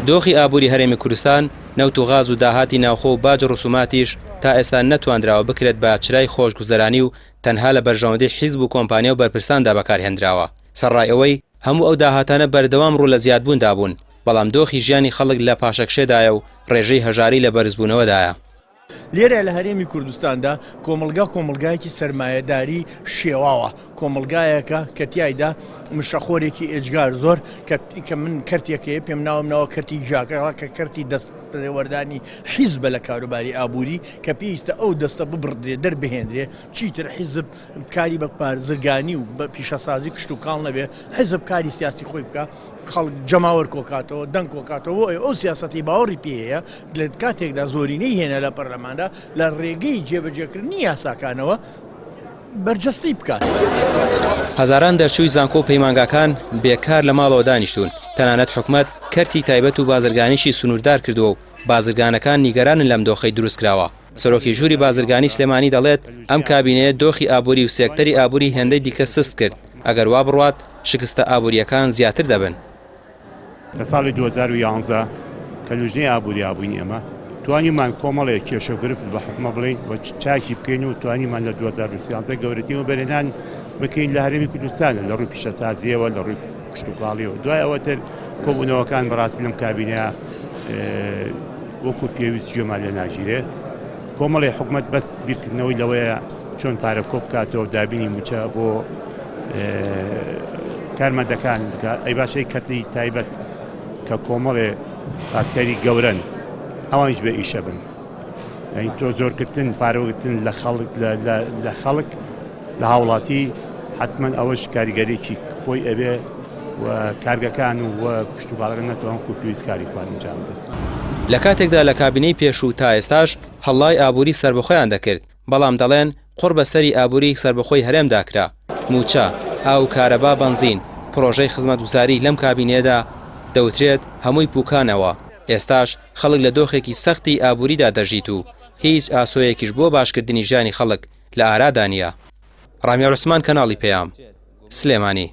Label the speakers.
Speaker 1: دۆخی ئابووری هەرێمی کوردستان نەوت و غاز و داهاتی ناوخۆ و باج ڕسوماتیش تا ئێستا نەتوانراوە بکرێت بە چرای خۆشگوزەرانی و تەنها لە بەرژەوەندەی حیزب و کۆمپانیا و بەرپرساندا بەکارهێنراوە. سەرڕای ئەوەی هەموو ئەو داهاتانە بەردەوام ڕوو لە زیادبووندا بوون، بەڵام دۆخی ژیانی خەڵک لە پاشەکشێدایە و ڕێژەی هەژاری لە بەرزبوونەوەدایە.
Speaker 2: لێرە لە هەرێمی کوردستاندا کۆمەلگایەکی سەرمایەداری شێواوە، کۆمەلگایەکە کە تیایدا مشەخۆرێکی ئێجگار زۆر کە من کەرتێکەیە پێم ناوە کەرتی ژاکەڵا کە کەرتی دەستپەروەردانی حیزبە لە کاروباری ئابووری کە پێویستە ئەو دەستە ببڕدرێ دەربهێنرێ چیتر حیزب کاری بە پارێزگانی و بە پیشەسازی کشت و کاڵ نەبێ، حیزب کاری سیاسی خۆی بکە، خەڵک جەماوەر کۆکاتەوە دەنگ کۆکاتەوە ئەو سیاسەتی باوەڕی پێەیە لە کاتێکدا زۆرینەی هێنە لە پەرلەماندا لە ڕێگەی جێبەجێکردنی یاساکانەوە بەرجەستی بکات.
Speaker 1: هەزاران دەرچووی زانکۆ و پەیمانگاکان بێکار لە ماڵەوە دانیشتون، تەنانەت حکومەت کەرتی تایبەت و بازرگانیشی سنووردار کردووە و بازرگانەکان نیگەرانن لەم دۆخەی دروستکراوە. سەرۆکی ژووری بازرگانی سلێمانی دەڵێت ئەم کابینەیە دۆخی ئابووری و سێکتەری ئابووری هێندەی دیکە سست کرد، ئەگەر وا بڕوات شکستە ئابووریەکان زیاتر دەبن.
Speaker 3: لە ساڵی 2011 کە لوژنەی ئابووری ئابووین ئێمە توانیمان کۆمەڵێک کێشەگرفت بە حکومە بڵێین و چاکی بکەین و توانیمان لە 2013 گەورەتیەوە بەرهێنان بکەین لە هەرێمی کوردستانە لە ڕووی پیشەسازیەوە لە ڕووی کشتوکاڵیەوە. دوای ئەوەتر کۆبوونەوەکان بەڕاستی لەم کابینەیە وەکو پێویست گوێمان لێ ناگیرێ. کۆمەڵی حکومەت بەس بیرکردنەوەی لەوەیە چۆن پارە کۆ بکاتەوە دابینی موچە بۆ کارمەندەکان ئەی باشەی کەرتی تایبەت کە کۆمەڵێ ئاکتەری گەورن ئەوانش بە ئیشە بن. یعنی تۆ زۆرکردن پارەوەگرتن لە خەڵک لە هاوڵاتی حتمما ئەوەش کاریگەرێکی خۆی ئەبێ و کارگەکان و کشتوکاڵەکان نەتوان و پێویست کاری خوان ئەنجام بدەن.
Speaker 1: لە کاتێکدا لە کابینەی پێش و تا ئێستاش هەڵای ئابووری سربەخۆیان دەکرد، بەڵام دەڵێن قڕ بەسەری ئابووری سربەخۆی هەرێمداکرا. موچە، ئاو کارەبا بەنزین، پرۆژەی خزمەتگوزاری لەم کابینێدا دەوترێت هەمووی پوکانەوە. ئێستاش خەڵک لە دۆخێکی سەختی ئابووریدا دەژیت و هیچ ئاسۆیەکیش بۆ باشکردنی ژیانی خەڵک لە ئارادا نییە. ڕامیا عوسمان، کەناڵی پێام، سلێمانی.